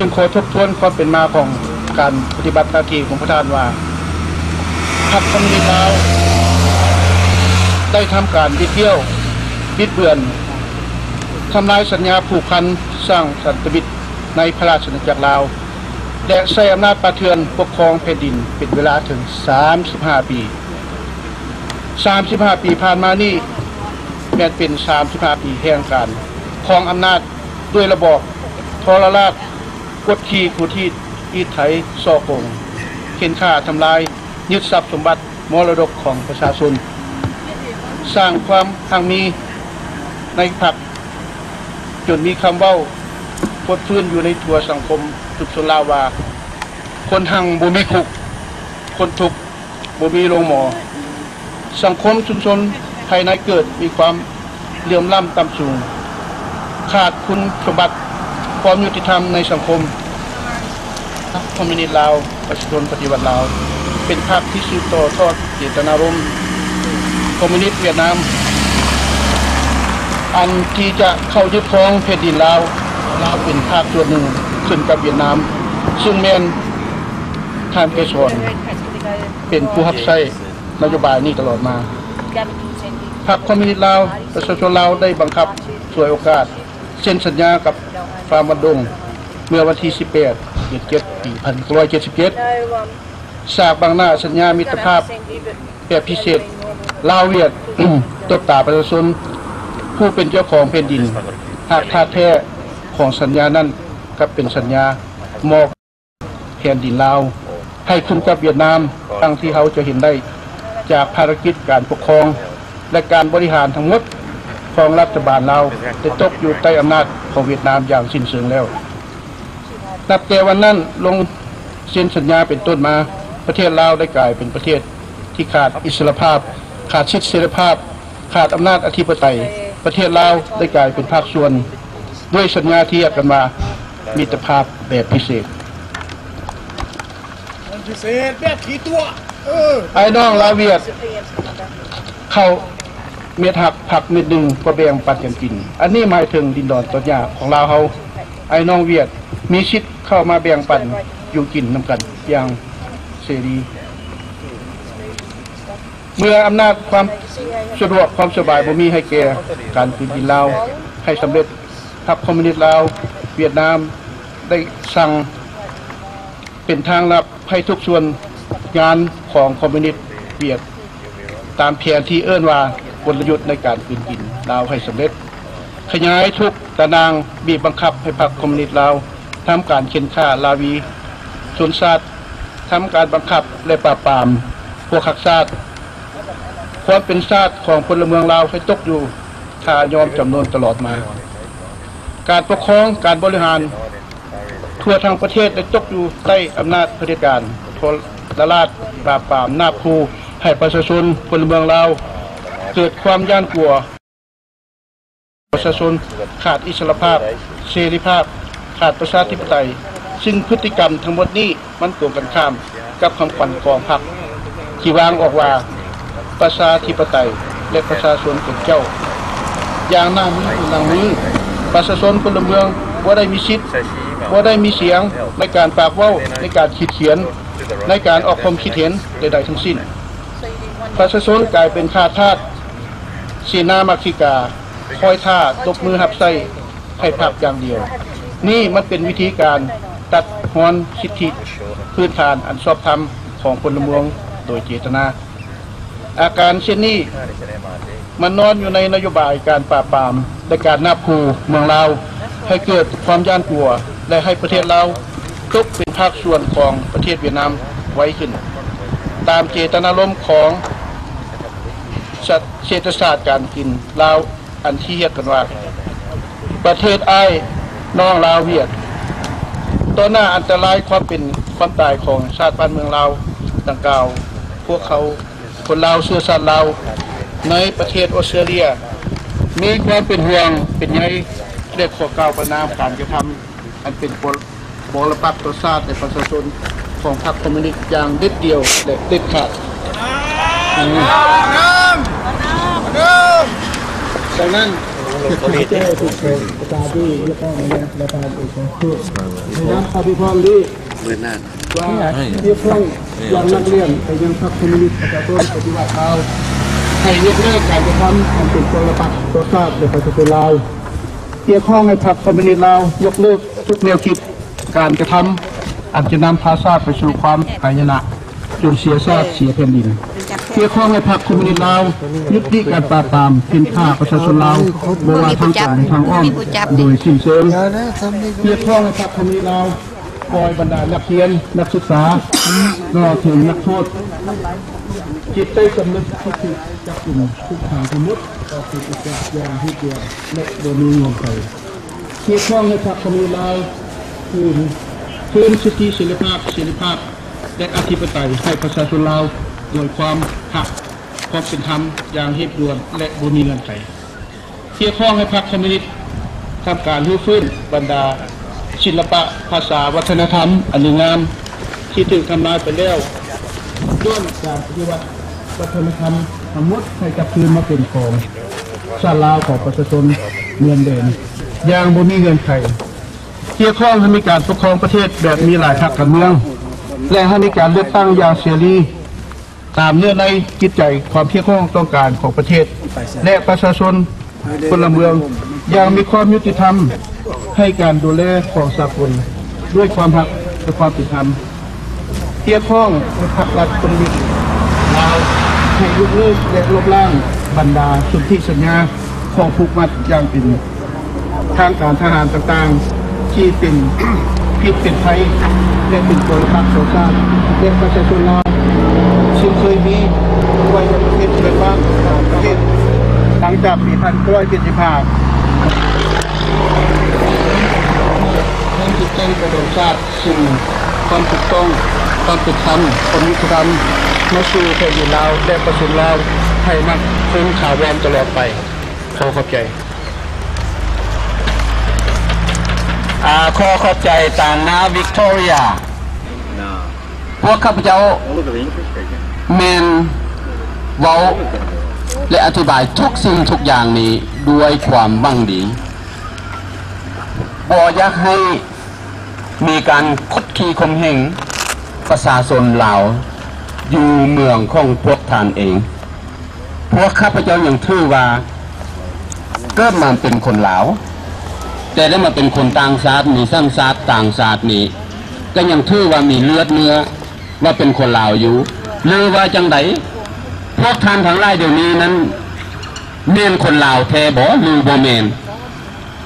จึงขอทบทวนความเป็นมาของการปฏิบัติหน้าที่ของประธานว่าพรรคคอมมิวนิสต์ลาวได้ทำการบิดเบี้ยวบิดเบือนทำลายสัญญาผูกพันสร้างสันติวิตในพระราชอาณาจักรลาวและใช้อำนาจประเทือนปกครองแผ่นดินเป็นเวลาถึง35 ปีผ่านมานี่แม้เป็น35 ปีแห่งการครองอำนาจด้วยระบอบทรราชกดขี่ผู้ที่อีไถซ่อโกงเข็นฆ่าทำลายยึดทรัพย์สมบัติมรดกของประชาชนสร้างความพังมีในพรรคจนมีคำเว้าพดฟื้นอยู่ในทั่วสังคมทุกชนลาวว่าคนหังบ่มีคุกคนทุกข์บ่มีโรงหมอสังคมชุมชนภายในเกิดมีความเหลื่อมล้ำต่ำสูงขาดคุณสมบัติความยุติธรรมในสังคมพรรคคอมมิวนิสต์ลาวประชาชนปฏิวัติลาวเป็นพรรคที่สืบต่อทอดเจตนารมณ์คอมมิวนิสต์เวียดนามอันที่จะเข้ายึดครองแผ่นดินลาวเป็นภาคส่วนหนึ่งขึ้นกับเวียดนามซึ่งแม่นท่านเกษรเป็นผู้รับใช้นโยบายนี้ตลอดมาพรรคคอมมิวนิสต์ลาวประชาชนลาวได้บังคับช่วยโอกาสเซ็นสัญญากับฟาร์มวันดงเมื่อวันที่18 เดือน7 ปี 1977 สากบางหน้าสัญญามิตรภาพแบบพิเศษลาวเวียด ตบตาประชาชนผู้เป็นเจ้าของแผ่นดินหากท่าแท้ของสัญญานั้นก็เป็นสัญญามอบแผ่นดินลาวให้ขึ้นกับเวียดนามทั้งที่เขาจะเห็นได้จากภารกิจการปกครองและการบริหารทั้งหมดของรัฐบาลลาวได้ตกอยู่ใต้อำนาจของเวียดนามอย่างสิ้นเชิงแล้วนับแต่วันนั้นลงเซ็นสัญญาเป็นต้นมาประเทศลาวได้กลายเป็นประเทศที่ขาดอิสรภาพขาดสิทธิเสรีภาพขาดอำนาจอธิปไตยประเทศลาวได้กลายเป็นภาคส่วนด้วยสัญญาที่เรียกกันมามิตรภาพแบบพิเศษแบบขี่ตัวไอ้น้องลาวเวียดเข้าเม็ดหักผักเม็ดหนึ่งก็แบ่งปันกันกินอันนี้หมายถึงดินดอนต้นหญ้าของลาวเฮาไอ้น้องเวียดมีสิทธิ์เข้ามาแบ่งปันอยู่กินนำกันอย่างเสรีเมื่ออำนาจความสะดวกความสบายบ่มีให้แก่การคืนดินลาวให้สำเร็จพรรคคอมมิวนิสต์ลาวเวียดนามได้สั่งเป็นทางลับให้ทุกส่วนงานของคอมมิวนิสต์เวียดตามแผนที่เอิ้นว่ากลยุทธ์ในการคืนดินลาวให้สำเร็จขยายทุกตารางบีบบังคับให้พรรคคอมมิวนิสต์ลาวทำการเข็นฆ่าลาวีชนชาติทำการบังคับและปราบปรามพวกขักชาติความเป็นชาติของพลเมืองลาวให้ตกอยู่ท่ายอมจำนวนตลอดมาการปกครองการบริหารทั่วทั้งประเทศได้ตกอยู่ใต้อำนาจเผด็จการทรราชปราบปรามนาบคูให้ประชาชนพลเมืองลาวเกิดความย่านกลัวประชาชนขาดอิสรภาพเสรีภาพขาดประชาธิปไตยซึ่งพฤติกรรมทั้งหมดนี้มันตรงกันข้ามกับคำขวัญของพรรคที่วางออกว่าประชาธิปไตยและประชาชนเป็นเจ้าอย่างหน้ามือหลังมือประชาชนพลเมืองว่าได้มีสิทธิ์ว่าได้มีเสียงในการปากเว้าในการคิดเขียนในการออกความคิดเห็นใดๆทั้งสิ้นประชาชนกลายเป็นข้าทาสสีนามักซิกาคอยท่าตบมือหับไส้ให้พรรคอย่างเดียวนี่มันเป็นวิธีการตัดหอนสิทธิพื้นฐานอันชอบธรรมของพลเมืองโดยเจตนาอาการเช่นนี้มันนอนอยู่ในนโยบายการปราบปรามและการนาบคูเมืองลาวให้เกิดความย่านกลัวและให้ประเทศลาวตกเป็นภาคส่วนของประเทศเวียดนามไว้ขึ้นตามเจตนารมณ์ของเศรษฐศาสตร์การกินลาวอันที่เรียกกันว่าประเทศอ้ายน้องลาวเวียดต่อหน้าอันตรายความเป็นความตายของชาติบ้านเมืองลาวดังกล่าวพวกเขาคนลาวเชื้อชาติลาวในประเทศออสเตรเลียมีความเป็นห่วงเป็นใยเรียกขอก้าวประนามการกระทำอันเป็นบรปักษ์ต่อชาติในประชาชนของพรรคคอมมิวนิสต์อย่างเด็ดเดียวและเด็ดขาดดังนั้น เจ้าถูกประกาศที่ยกต้องในประธานเอกชนในน้ำข้าพิพากษ์นี้ว่าเรียกร้องอย่างนักเรียนไปยังพรรคคอมมิวนิสต์ประชาชนปฏิวัติลาวให้ยกเลิกการกระทำอันเป็นปรปักษ์ต่อชาติและประชาชนลาวเรียกร้องให้พรรคคอมมิวนิสต์ลาวยกเลิกทุกแนวคิดการกระทำอันจะนำพาชาติไปสู่ความหายนะจนเสียชาติเสียแผ่นดินเรียกร้องให้พรรคคอมมิวนิสต์ลาวยุติการปราบปรามเพ่นฆ่าประชาชนลาวโดยทางตรงทางอ้อมโดยสิ้นเชิงเรียกร้องให้พรรคคอมมิวนิสต์ลาวปล่อยบรรดานักเรียนนักศึกษาตลอดถึงนักโทษจิตใจสำนึกที่ถูกจับกลุ่มทุกทางสมมติต่อสู่อุกาสยาที่เดียวและโดยมีเงินไปเรียกร้องให้พรรคคอมมิวนิสต์ลาวคืนสิทธิเสรีภาพและอธิปไตยให้ประชาชนลาวโดยความหักความเป็นธรรมอย่างเรียบด่วนและบ่มีเงื่อนไขเรียกร้องให้พรรคคอมมิวนิสต์ทำการรื้อฟื้นบรรดาศิลปะภาษาวัฒนธรรมอันดีงามที่ถูกทำลายไปแล้วด้วนการปฏิวัติวัฒนธรรมทั้งหมดให้กลับคืนมาเป็นของชาติลาวของประชาชนเมืองเดิมอย่างบ่มีเงื่อนไขเรียกร้องให้มีการปกครองประเทศแบบมีหลายพรรคการเมืองและให้มีการเลือกตั้งอย่างเสรีตามเนื้อในจิตใจความเพียรของต้องการของประเทศและประชาชนพลเมืองอย่างมีความยุติธรรมให้การดูแลของสากลด้วยความหักและความเป็นธรรมเรียกร้องให้พรรครัฐคอมมิวนิสต์ลาวให้ยกเลิกและลบล้างบรรดาสนธิสัญญาของผูกมัดอย่างเป็นทางการทหารต่างๆที่เป็นผิดเป็นภัยและเป็นปรปักษ์ต่อชาติและประชาชนลาวซึ่งเคยมีไว้ในประเทศเพื่อนบ้านประเทศหลังจากปี1975นั่นคือการกระโดดชาติซึ่งความถูกต้องความเป็นธรรมความยุติธรรมมาสู่แผ่นดินลาวและประชาชนลาวให้มันคงถาวรตลอดไปขอขอบใจขอขอบใจต่างนาวิกตอเรียพวกข้าพเจ้าแมนเว้าและอธิบายทุกสิ่งทุกอย่างนี้ด้วยความบังดีบ่อยากให้มีการคดขี่ข่มเหงประชาชนลาวอยู่เมืองของพวกท่านเองพวกข้าพเจ้ายังถือว่าเกิดมาเป็นคนลาวแต่ได้มาเป็นคนต่างชาติมีสร้างชาติต่างชาตินี้ก็ยังถือว่ามีเลือดเนื้อว่าเป็นคนลาวอยู่หรือว่าจังไดพวกท่านทั้งหลายเดี๋ยวนี้นั้นเม่นคนลาวแท้บ่หรือบ่แม่น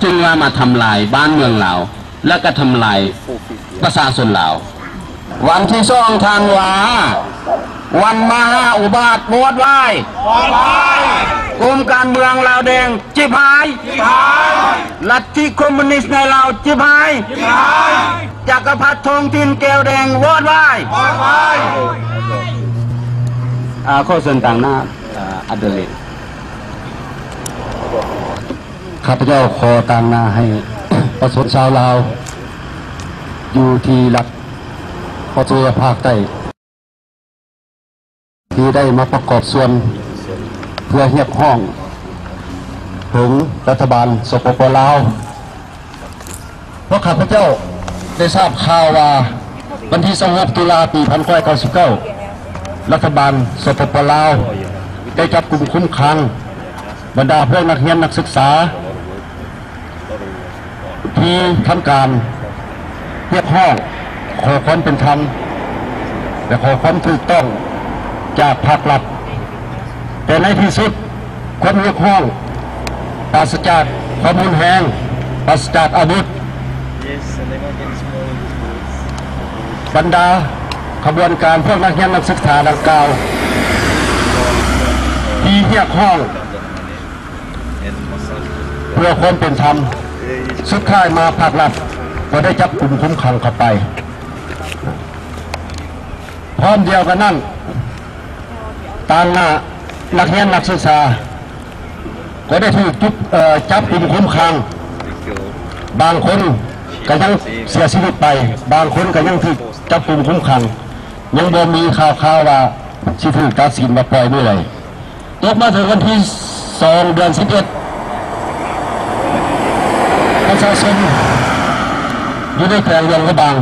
จึงว่ามาทำลายบ้านเมืองลาวและก็ทำลายประชาชนลาววันที่2 ธันวาวันมหาอุบาทโบสถ์ไหว้กลุ่มการเมืองลาวแดงจิบหายลัทธิคอมมิวนิสต์ในลาวจิบหายจักรพรรดิทองถิ่นแก้วแดงโบสถ์ไหว้ข้อเสนอต่างหน้าอัดเลยข้าพเจ้าขอต่างหน้าให้ประชาชนชาวลาวอยู่ที่รัฐประเทศภาคใต้ที่ได้มาประกอบส่วนเพื่อเรียกร้องถึงรัฐบาลสปป.ลาวเพราะข้าพเจ้าได้ทราบข่าวว่าวันที่26 ตุลาปี 1999 รัฐบาลสปป.ลาวได้จับกลุ่มคุมขังบรรดาพวกนักเรียนนักศึกษาที่ทำการเรียกร้องขอความเป็นธรรมและขอความถูกต้องจากภาครัฐแต่ในที่สุดความเรียกร้องปราศจากความรุนแรงปราศจากอาวุธบรรดาขบวนการพวกนักเรียนนักศึกษาดังกล่าวที่เรียกร้องเพื่อความเป็นธรรมสุดท้ายมาภาครัฐก็ได้จับกลุ่มคุมขังเข้าไปพร้อมเดียวกันนั่นต่างนักเรียนนักศึกษาก็ได้ถูกจับกลุ่มคุมขังบางคนก็ยังเสียชีวิตไปบางคนก็ยังถูกจับกลุ่มคุมขังยังบ่มีข่าวว่าสิถูกตัดสินมาปล่อยเมื่อไหร่ตกมาถึงวันที่2 เดือน 11 ประชาชนอยู่ในแขวงหลวงกระบัง